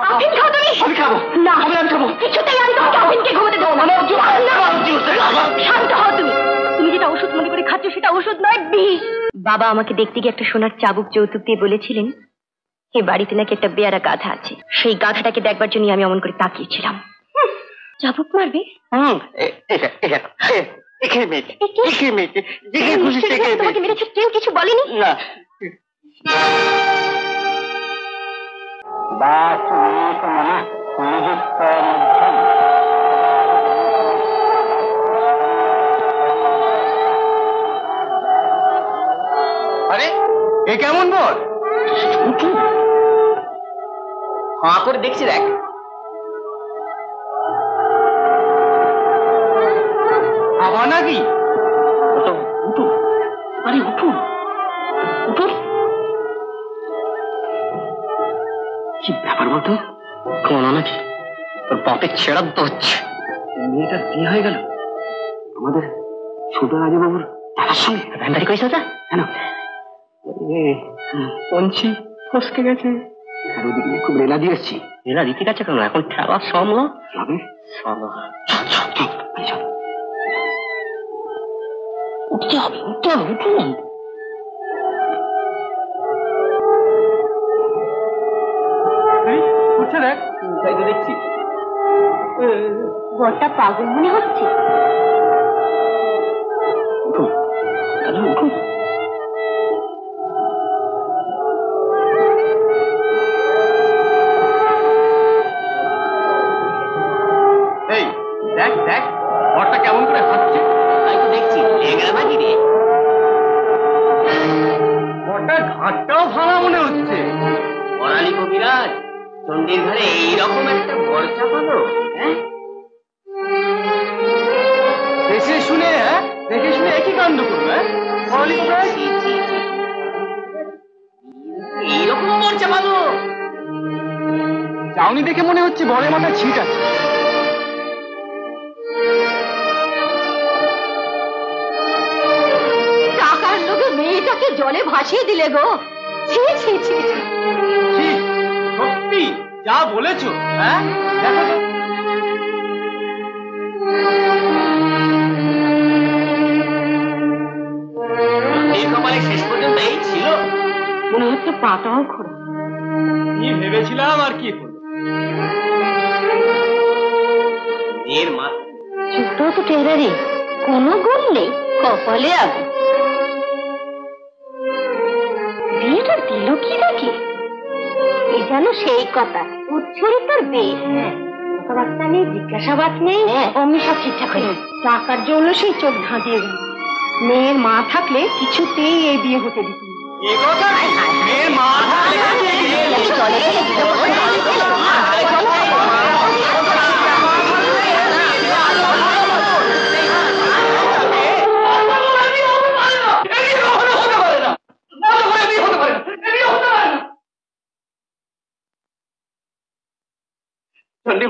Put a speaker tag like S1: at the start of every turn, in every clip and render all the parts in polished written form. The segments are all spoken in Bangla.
S1: আফিন খাও তুমি?
S2: আমি খাবো
S1: না,
S2: আমি খাবো
S1: কিছুতেই আমি তোমাকে আফিনকে ঘুমাতে দেবো না। শান্ত হও তুমি। তুমি যেটা ওষুধ মনে করে খাচ্ছ সেটা ওষুধ নয়, বিষ। বাবা আমাকে দেখতে গিয়ে একটা সোনার চাবুক যৌতুক দিয়ে বলেছিলেন এই বাড়িতে নাকি একটা বেয়ারা গাধা আছে। সেই গাধাটাকে দেখবার জন্য আমি অমন করে তাকিয়েছিলাম। চাবুক মারবে? তোমাকে মেরেছে, কেউ কিছু বলেনি?
S2: না। আরে এ কেমন বল? হাঁ করে দেখছি, দেখ। আবার নাকি? উঠুন, আরে উঠুন উঠুন। কি ব্যাপার বলতো? কেমন নাকি তোর বাপের ছেড়া তো হচ্ছে। মেয়েটার বিয়ে হয়ে গেল আমাদের ছোট রাজবাবুর দাদার সঙ্গে। ভ্যান্ডারি করেছে ওটা কেন? পঞ্চি ফসকে গেছে। আর ওদিকে খুব রেলা দিয়ে এসছি। রেলা দিতে গেছে কেন? এখন খেলার সামলা হবে। উঠতে হবে, উঠতে হবে, উঠুন। উঠছে দেখ, তাই তো দেখছি।
S1: বড়টা পাগল মনে হচ্ছে।
S2: উঠুন দাদা, উঠুন। এই দেখ দেখ, বড়টা কেমন করে হাঁটছে। তাই তো দেখছি। নাকি রে বড়টার ঘাটটাও ভাঙা মনে হচ্ছে। বড়ালি কবিরাজ চন্ডির ঘরে এইরকম একটা বর্ষা পালো? হ্যাঁ, দেখে শুনে, হ্যাঁ দেখে শুনে একই কাণ্ড করবে। বড়ালি কবিরাজ এইরকম বর্ষা পালো? চাউনি দেখে মনে হচ্ছে বড়ের মাথায় ছিট আছে।
S1: টাকার লোকে মেয়েটাকে জলে ভাসিয়ে দিলে গো। ছি ছি ছি ছি।
S2: সত্যি যা বলেছো। হ্যাঁ দেখো কপালে শেষ পর্যন্ত এই ছিল।
S1: মনে হচ্ছে পাটাও খোড়া।
S2: কি ভেবেছিলাম আর কি হলো। মেয়ের মা
S1: ছোট তো টেরারে, কোনো গুণ নেই, কপালে আগুন। বিয়েটা দিল কি নাকি? এই যেন সেই কথা, উচ্ছরিতার বিয়ে। কথাবার্তা নেই, জিজ্ঞাসাবাদ নেই, অমনি সব ঠিকঠাক হয়ে টাকার জন্য সেই চোখ ধাঁধিয়ে গেল। মেয়ের মা থাকলে কিছুতেই এই বিয়ে হতে দিত না।
S2: মেয়ের মা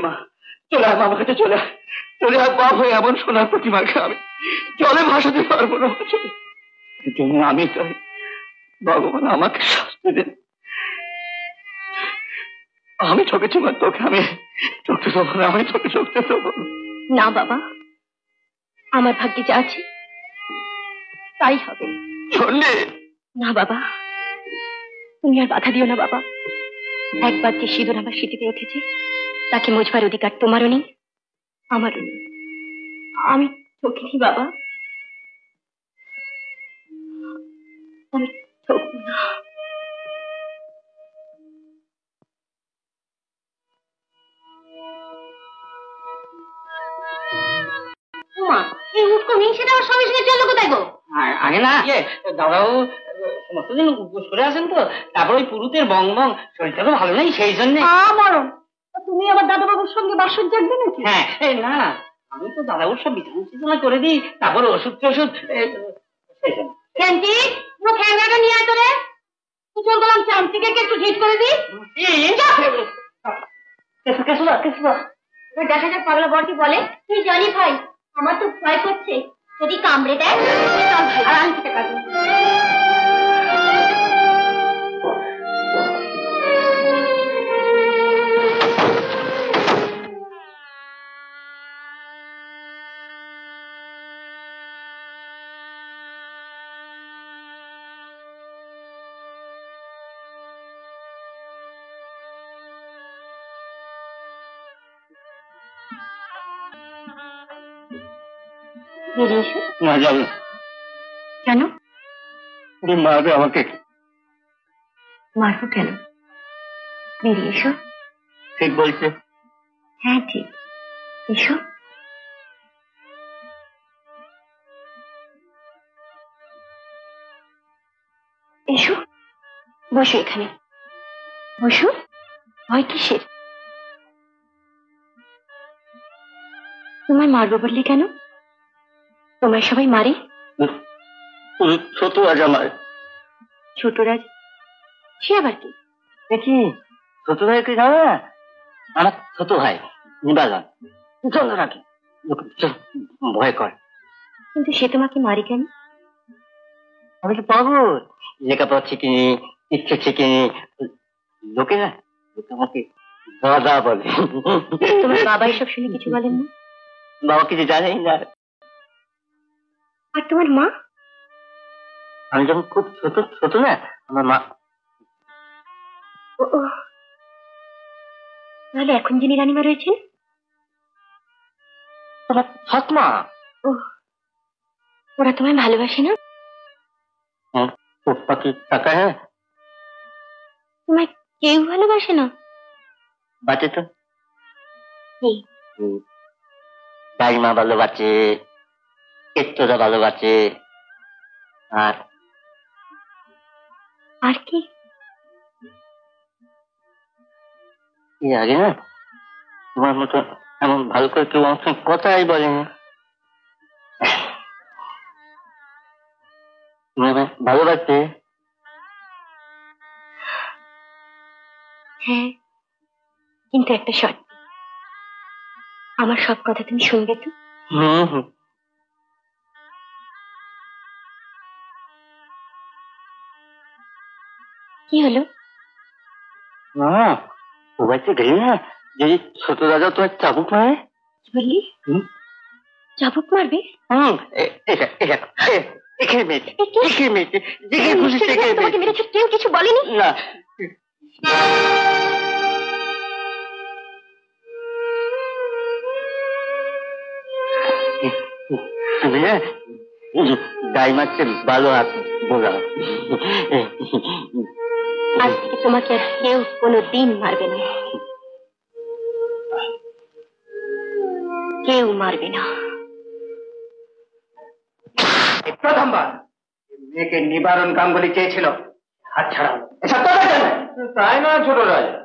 S2: মা চলে আয়, আমার কাছে চলে আয়, চলে আয়। বাপ হয়ে এমন সোনার প্রতিমাকে আমি জলে ভাসাতে পারবো না। এর জন্য আমি চাই ভগবান আমাকে শাস্তি দেন। আমি ঠকেছি মা, তোকে আমি চোখতে দেবো না, আমি তোকে চোখতে দেবো
S1: না বাবা, আমার ভাগ্যে যা আছে তাই হবে।
S2: চললে
S1: না বাবা, তুমি আর বাধা দিও না বাবা। একবার যে সিঁদুর আমার সিঁথিতে উঠেছে তাকে মোছবার অধিকার তোমারও নেই, আমারও নেই। আমি ঠকিনি বাবা, আমি ঠকব না। এই উৎকো নেই, সেটা আমার স্বামীর সঙ্গে চললো কোথায় গো?
S2: আগে না দাদাও সমস্ত দিন উপোস করে আসেন, তো তারপর ওই পুরুতের বং বং শরীরটা তো ভালো নেই, সেই জন্য।
S1: মরণ, তুমি আবার দাদাবাবুর সঙ্গে বাসর জাগবে নাকি?
S2: হ্যাঁ না, আমি তো দাদাবুর সব বিছানা করে দিই, তারপর ওষুধ টষুধ।
S1: ক্যান্টি খ্যাংরাটা নিয়ে আয় তোরে। চল গেলাম চামচিকে একটু ঢিট করে দিই। দেখা যাক পাগলা বরটি বলে। তুই জানি ভাই, আমার তো ভয় করছে যদি কামড়ে দেয়। আর আমি খেতে পারবো। বেরিয়ে এসো।
S2: না যাবো।
S1: কেন?
S2: উনি মারবে আমাকে।
S1: মারবো কেন? বেরিয়ে এসো।
S2: ঠিক বলছে।
S1: হ্যাঁ ঠিক, এসো। এসো, বসো এখানে, বসো। ভয় কিসের? তোমায় মারবো বললে কেন? তোমায় সবাই মারে।
S2: ছোট রাজা মারে।
S1: ছোট রাজ? সে আবার কি?
S2: দেখি ছোট ভাই কি জানো না? আমার ছোট ভাই নিবারণ প্রচন্ড রাখে, ভয় করে।
S1: কিন্তু সে তোমাকে মারে কেন?
S2: আমি কি পাগল? লেখাপড়া শিখিনি, ইচ্ছে শিখিনি, লোকে না আমাকে দাদা বলে।
S1: তোমার বাবা এসব শুনে কিছু বলেন না?
S2: বাবা কিছু জানেই না।
S1: আর তোমার মা?
S2: আমি যখন খুব ছোট ছোট না, আমার মা।
S1: তাহলে এখন যিনি রানীমা রয়েছেন
S2: তোমার সৎমা।
S1: ওরা তোমায় ভালোবাসে না?
S2: পাখি টাকা। হ্যাঁ,
S1: তোমায় কেউ ভালোবাসে না?
S2: বাঁচে তো। দাইমা ভালোবাসে, কেষ্টরা ভালোবাসে, আর
S1: আর কি?
S2: আগে না তোমার মতো এমন ভালো করে কেউ আমার সঙ্গে কথাই বলেনি। ভালোবাসে?
S1: হ্যাঁ, কিন্তু একটা শর্ত, আমার সব কথা তুমি শুনবে তো? কি হলো?
S2: না, ও বাড়িতে গেলি না, যদি ছোট রাজা তোমার চাবুক মারে।
S1: কি বললি? চাবুক মারবে?
S2: এখানে মেয়েছে, এখানে মেয়েছে, যেখানে খুশি সেখানে
S1: তোমাকে মেরেছে, কেউ কিছু বলেনি?
S2: না। তুমি না দাইমাকে ভালো হাত বোঝা।
S1: আজ থেকে তোমাকে আর কেউ কোনোদিন মারবে না, কেউ মারবে না।
S2: প্রথমবার মেয়েকে নিবারণ গাঙ্গুলি চেয়েছিল, হাত ছাড়া। এসব কথা জানে তাই না? ছোট রাজা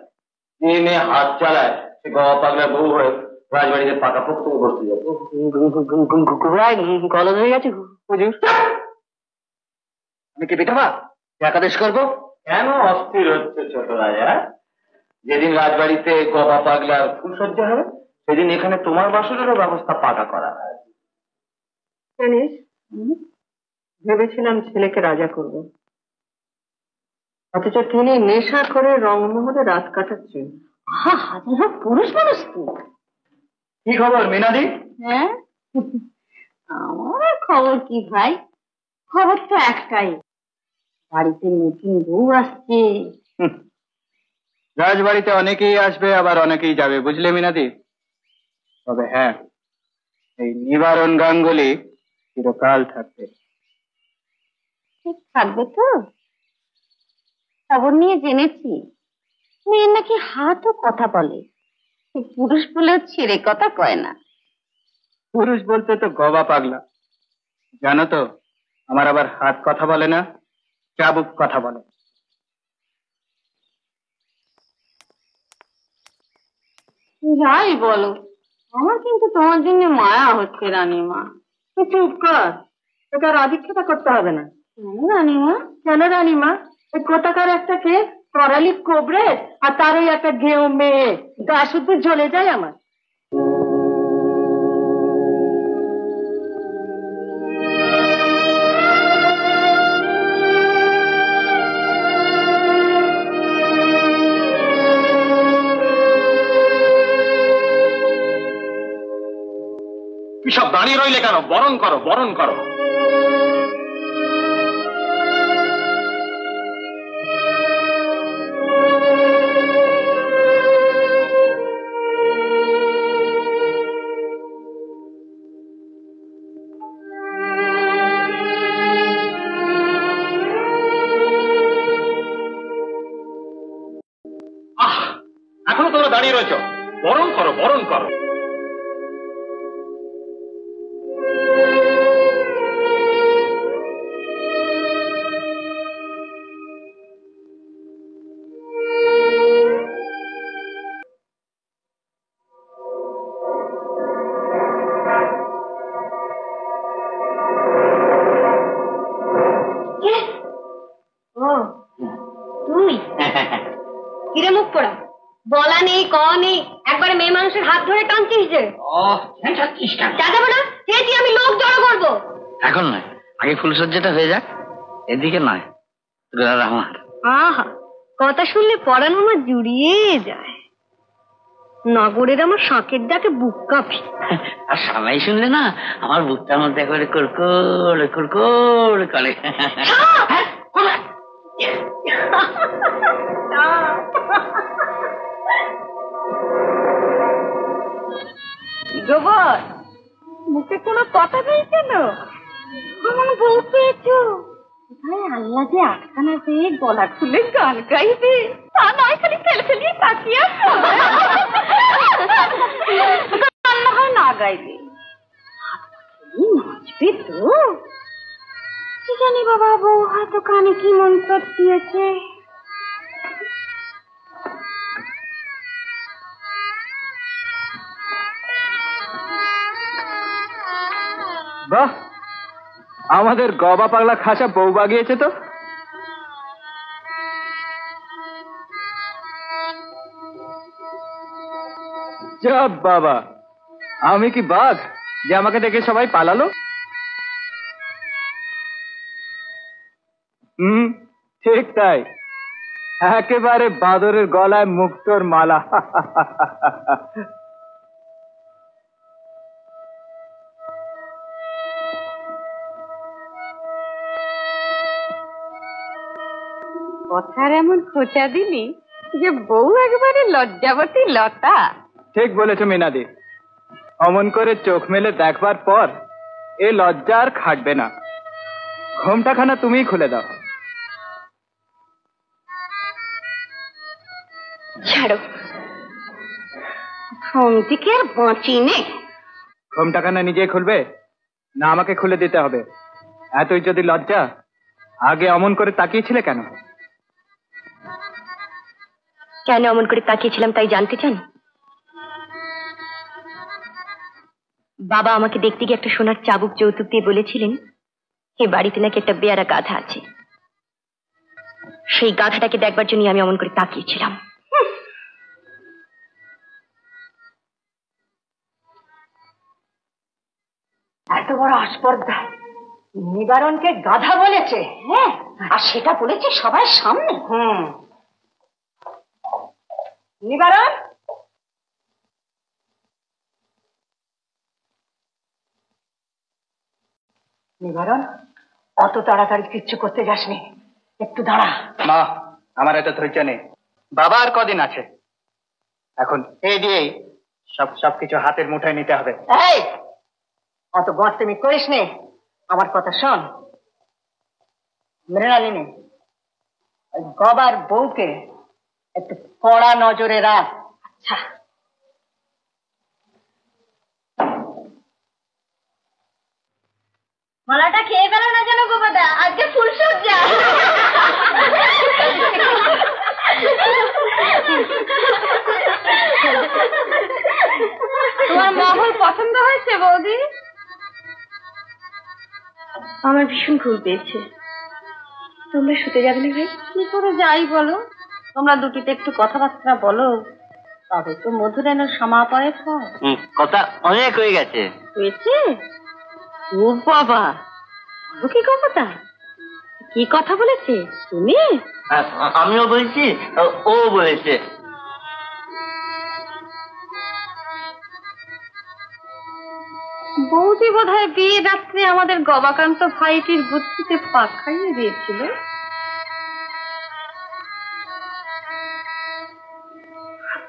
S2: যে মেয়ে হাত চালায় সে বাবা পাগলা বউ হয়ে রাজবাড়িতে পাকা পোক্ত করতে যাবে। গলদ হয়ে গেছে। আমি কি বিধবা একাদেশ করবো? কেন অস্থির হচ্ছে ছোট রাজা? যেদিন রাজবাড়িতে গবা পাগলার ফুলসজ্জা হবে সেদিন এখানে তোমার বাসনেরও ব্যবস্থা পাকা করা হয়।
S3: জানিস, ভেবেছিলাম ছেলেকে রাজা করব, অথচ তিনি নেশা করে রংমহলে রাত কাটাচ্ছেন। হাজার পুরুষ মানুষ তো।
S2: কি খবর মিনাদি?
S3: হ্যাঁ, আমার খবর কি ভাই, খবর তো একটাই, বাড়িতে নতুন বউ আসছে।
S2: রাজবাড়িতে অনেকেই আসবে আবার অনেকেই যাবে, বুঝলে মিনাদি। তবে হ্যাঁ, এই নিবারণ গাঙ্গুলি চিরকাল থাকবে।
S3: থাকবে তো? খবর নিয়ে জেনেছি মেয়ের নাকি হাতও কথা বলে, পুরুষ বলেও ছেড়ে কথা কয় না।
S2: পুরুষ বলতে তো গবা পাগলা, জানো তো। আমার আবার হাত কথা বলে না, চাবুক কথা বলে।
S3: যাই বলো, আমার কিন্তু তোমার জন্য মায়া হচ্ছে রানীমা। তুই চুপ কর, তোকে আর অধিক্ষেতা করতে হবে না। কেন রানীমা? কেন রানীমা? ওই কোথাকার একটা কে করালি কোবরে আর তার ওই একটা গেও মেয়ে, গা শুদ্ধ জ্বলে যায় আমার।
S2: সব দাঁড়িয়ে রইলে কেন? বরণ করো, বরণ করো।
S4: তোমরা দাঁড়িয়ে রয়েছ? বরণ করো, বরণ করো।
S1: কিরে মুখ পোড়া, বলা নেই ক নেই, একবারে মেয়ে মানুষের হাত ধরে টানছিস যে। যাবো না, চেয়েছি আমি লোক জড়ো করবো।
S2: এখন নয়, আগে ফুলসজ্জাটা হয়ে যাক। এদিকে নয়, আমার
S1: আহা, কথা শুনলে পরাণ আমার জুড়িয়ে যায়। নগরের আমার শাঁখের ডাকে বুক কাঁপি।
S2: আর সবাই শুনলে না আমার বুকটার মধ্যে করে কুরকুর কুরকুর করে।
S1: গোবর, মুখে কোনো কথা নেই কেন? আমার বউ পেয়েছো, কোথায় আল্লাহ যে আটখানা পেয়ে গলা খুলে গান গাইবে, তা নয় খালি ফেলে ফেলিয়ে তাকিয়ে আসো। গান না হয় না গাইবে, নাচবে তো। কি জানি বাবা, বউ হয়তো কানে কি মন্ত্র দিয়েছে।
S5: বাহ, আমাদের গবা পাগলা খাসা বউ বাগিয়েছে তো। যাব বাবা, আমি কি বাঘ যে আমাকে দেখে সবাই পালালো? ঠিক তাই, একেবারে বাঁদরের গলায় মুক্তোর মালা।
S1: কথার এমন খোঁচা দিলি যে বউ একবারে লজ্জাবতী লতা।
S5: ঠিক বলেছ মিনাদি, অমন করে চোখ মেলে দেখবার পর এ লজ্জা আর খাটবে না। ঘোমটাখানা তুমিই খুলে দাও।
S1: ছাড়ো, ঘুম থেকে আর বাঁচি নে।
S5: ঘোমটাখানা নিজেই খুলবে না আমাকে খুলে দিতে হবে? এতই যদি লজ্জা, আগে অমন করে তাকিয়েছিলে কেন?
S1: কেন অমন করে তাকিয়েছিলাম তাই জানতে চান? বাবা আমাকে দেখতে গিয়ে একটা সোনার চাবুক যৌতুক দিয়ে বলেছিলেন এই বাড়িতে নাকি একটা বেয়ারা গাধা আছে। সেই গাধাটাকে দেখবার জন্য আমি অমন করে তাকিয়েছিলাম।
S3: এত বড় আস্পর্ধা, নিবারণকে গাধা বলেছে? হ্যাঁ, আর সেটা বলেছে সবার সামনে। নিবারণ, নিবারণ, অত তাড়াতাড়ি কিচ্ছু করতে যাসনি, একটু দাঁড়া।
S5: মা, আমার এত ধৈর্য নেই। বাবা আর কদিন আছে, এখন এই দিয়েই সবকিছু হাতের মুঠায় নিতে হবে।
S3: এই, অত গর্তেমি করিস নে, আমার কথা শোন। মৃণালিনী, গবার বউকে একটু কড়া নজরে রাখ। আচ্ছা।
S1: মালাটা খেয়ে ফেলো না যেন গোপাদা, আজকে ফুলসজ্জা। তোমার মহল পছন্দ হয়েছে বৌদি? আমার ভীষণ ঘুম পেয়েছে। তোমরা শুতে যাবে না ভাই?
S3: কি করে যাই বলো, তোমরা দুটিতে একটু কথাবার্তা বলো, তবে তো মধুরেনের সমাপয়ে হয়।
S2: কথা অনেক হয়ে গেছে।
S3: হয়েছে? ও বাবা, কি কথা? কি কথা বলেছে তুমি?
S2: আমিও বলেছি, ও বলেছে।
S3: বৌদি বোধহয় বিয়ে রাত্রে আমাদের গবাকান্ত ভাইটির বুদ্ধিতে পাক খাইয়ে দিয়েছিল।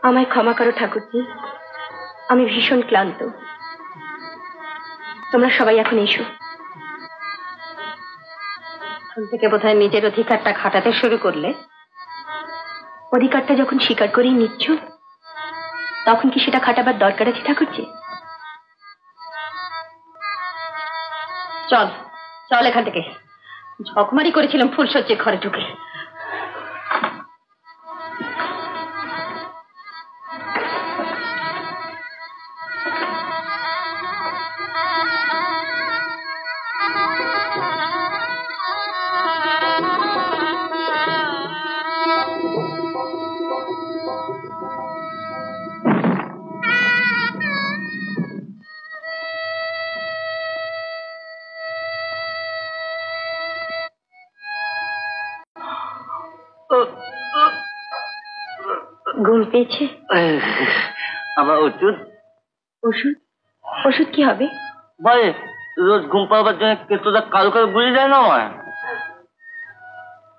S1: আমায় ক্ষমা করো ঠাকুরজি, আমি ভীষণ ক্লান্ত। তোমরা সবাই এখন এসো।
S3: এখন থেকে বোধহয় নিজের অধিকারটা খাটাতে শুরু করলে।
S1: অধিকারটা যখন স্বীকার করেই নিচ্ছ, তখন কি সেটা খাটাবার দরকার আছে ঠাকুরজি? চল চল এখান থেকে। ঝকমারি করেছিলাম ফুলসজ্জের ঘরে ঢুকে। ঘুম পেয়েছে?
S2: আমার ওষুধ।
S1: ওষুধ? ওষুধ কি হবে?
S2: বলে রোজ ঘুম পাওয়ার জন্য কেতোটা কালো কালো গুলি যায় না আমার।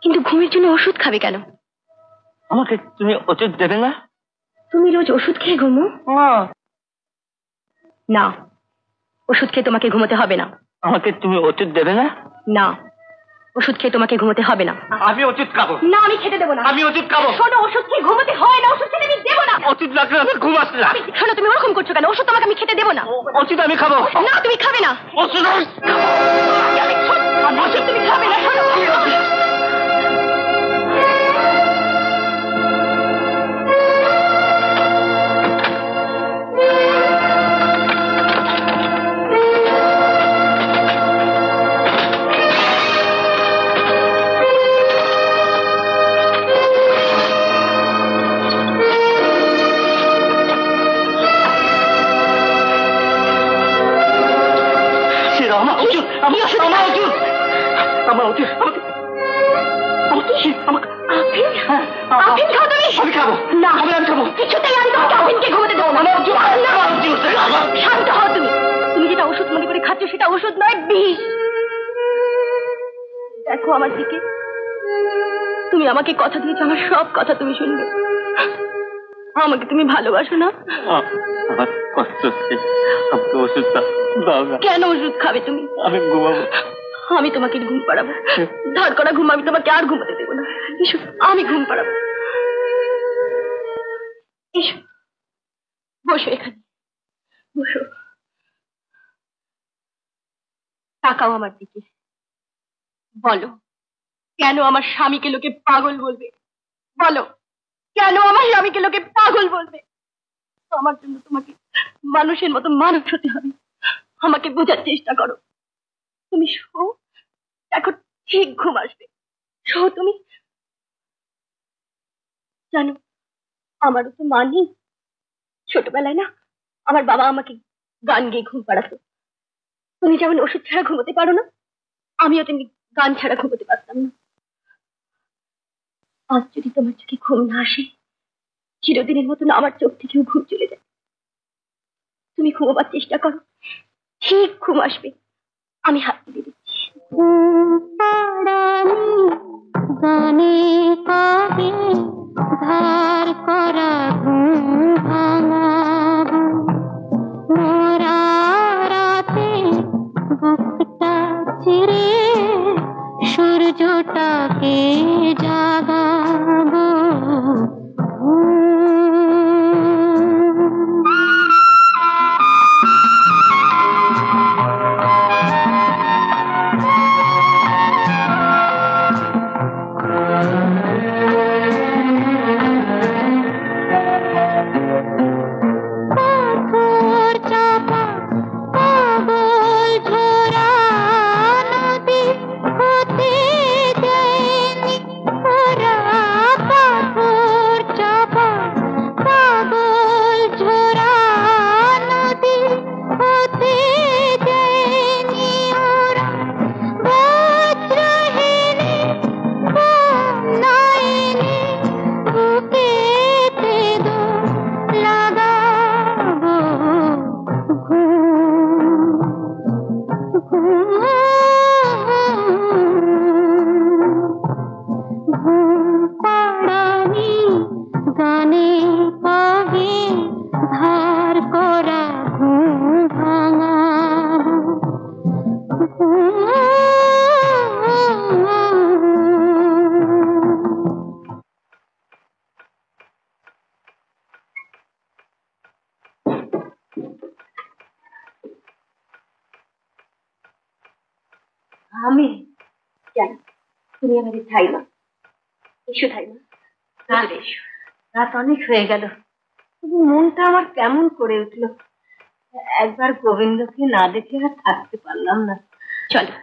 S1: কিন্তু ঘুমের জন্য ওষুধ খাবে কেন?
S2: আমাকে তুমি ওষুধ দেবে না?
S1: তুমি রোজ ওষুধ খেয়ে ঘুমো? না, ওষুধ খেয়ে তোমাকে ঘুমোতে হবে না।
S2: আমাকে তুমি ওষুধ দেবে না?
S1: না, ওষুধ খেয়ে তোমাকে ঘুমোতে হবে না।
S2: আমি ওষুধ খাবো
S1: না, আমি খেতে দেবো না।
S2: আমি ওষুধ খাবো।
S1: শোনো, ওষুধ খেয়ে ঘুমোতে হয় না, ওষুধ খেতে আমি দেবো না।
S2: ওষুধ লাগলে আমার ঘুম আসছে না।
S1: শোনো, তুমি ওরকম করছো কেন? ওষুধ তোমাকে আমি খেতে দেবো না।
S2: ওষুধ আমি খাবো
S1: না, তুমি খাবে না।
S2: ওষুধ
S1: ওষুধ তুমি খাবে না। শোনো,
S2: আমি খাবো
S1: না,
S2: আমি খাবো।
S1: কিছুতেই আমি তোমাকে আফিনকে ঘুমোতে দেবো না। শান্ত হও তুমি। তুমি যেটা ওষুধ মনে করে খাচ্ছ সেটা ওষুধ নয়, বিষ। দেখো আমার দিকে। তুমি আমাকে কথা দিয়েছো, আমার সব কথা তুমি শুনবে। আমাকে তুমি ভালোবাসো না?
S2: আমার কষ্ট হচ্ছে, আমাকে ওষুধটা দাও না।
S1: কেন ওষুধ খাবে তুমি?
S2: আমি ঘুমাবো।
S1: আমি তোমাকে ঘুম পাড়াবো। ধার করা ঘুম আমি তোমাকে আর ঘুমাতে দেবো না। এসো, আমি ঘুম পাড়াবো। এসো, বসো এখানে, বসো। তাকাও আমার দিকে। বলো, কেন আমার স্বামীকে লোকে পাগল বলবে? বলো, কেন আমার স্বামীকে লোকে পাগল বলবে? আমার জন্য তোমাকে মানুষের মতো মানুষ হতে হবে। আমাকে বোঝার চেষ্টা করো। তুমি শো, দেখো ঠিক ঘুম আসবে। শো তুমি। জানো, আমারও তো মা নেই। ছোটবেলায় না আমার বাবা আমাকে গান গেয়ে ঘুম পাড়াতো। তুমি যেমন ওষুধ ছাড়া ঘুমোতে পারো না, আমিও তেমনি গান ছাড়া ঘুমোতে পারতাম না। আজ যদি তোমার চোখে ঘুম না আসে, চিরদিনের মতন আমার চোখ থেকেও ঘুম চলে যায়। তুমি ঘুমোবার চেষ্টা করো, ঠিক ঘুম আসবে। আমি হাত দিয়ে দিচ্ছি। গানে কাবে ধার করা ঘুম ভাঙাবো, মোরা রাতে বুকটা চিরে সূর্যটাকে জাগাবো।
S3: আমি
S1: কেন, তুমি আমাদের ধাইমা। এসো ধাইমা, এসো।
S3: রাত অনেক হয়ে গেল, তবু মনটা আমার কেমন করে উঠলো। একবার গোবিন্দকে না দেখে আর থাকতে পারলাম না।
S1: চলো।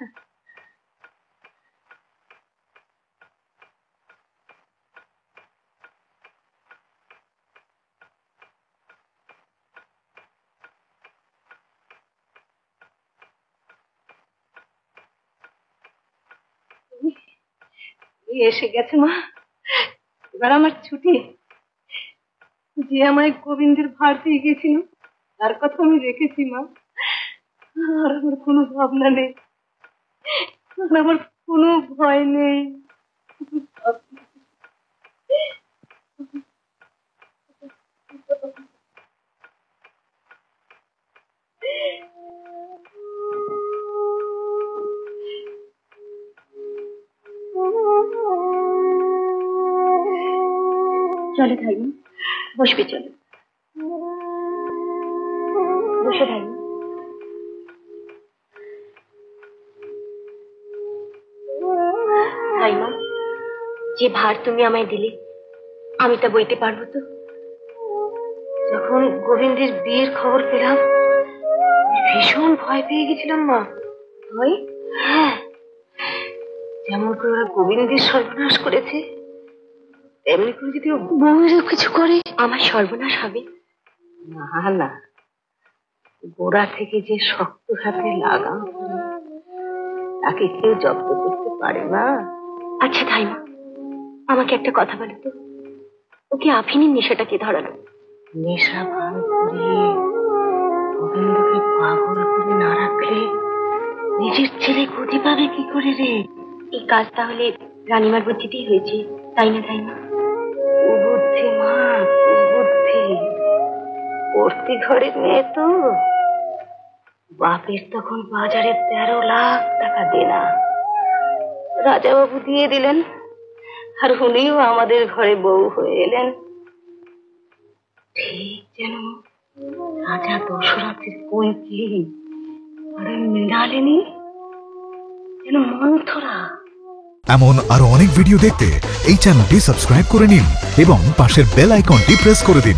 S3: এসে গেছে মা, এবার আমার ছুটি। যে আমায় গোবিন্দের ভার দিয়ে গেছিল তার কথা আমি রেখেছি মা। আর আমার কোনো ভাবনা নেই, আর আমার কোনো ভয় নেই।
S1: চলো ধাইমা, বসবে। চলো, বসে ধাইমা। ধাইমা, যে ভার তুমি আমায় দিলে আমি তা বইতে পারবো তো?
S3: যখন গোবিন্দের বিয়ের খবর পেলাম ভীষণ ভয় পেয়ে গেছিলাম মা।
S1: ভয়?
S3: হ্যাঁ, যেমন করে ওরা গোবিন্দের সর্বনাশ করেছে তেমনি করে যদি বউয়েরও কিছু করে
S1: আমার সর্বনাশ হবে?
S3: না না, গোড়া থেকে যে শক্ত হাতে লাগাম তাকে কেউ জব্দ করতে পারে না।
S1: আচ্ছা ধাইমা, আমাকে একটা কথা বলো তো, ওকে আফিনের নেশাটা কে ধরালো?
S3: নেশা ভান করে গোবিন্দকে পাগল করে না রাখলে নিজের ছেলে গতি পাবে কি করে রে?
S1: এই কাজ তাহলে রানীমার বুদ্ধিতেই হয়েছে, তাই না ধাইমা?
S3: বুদ্ধি মা, বুদ্ধি। পড়তি ঘরের মেয়ে তো, বাপের তখন বাজারে 13 লাখ টাকা দেনা রাজাবাবু দিয়ে দিলেন, আর উনিও আমাদের ঘরে বউ হয়ে এলেন। ঠিক যেন রাজা দশরথের কৈকেয়ী আর মৃণালিনী যেন মন্থরা।
S6: এমন আরো অনেক ভিডিও দেখতে এই চ্যানেলটি সাবস্ক্রাইব করে নিন এবং পাশের বেল আইকনটি প্রেস করে দিন।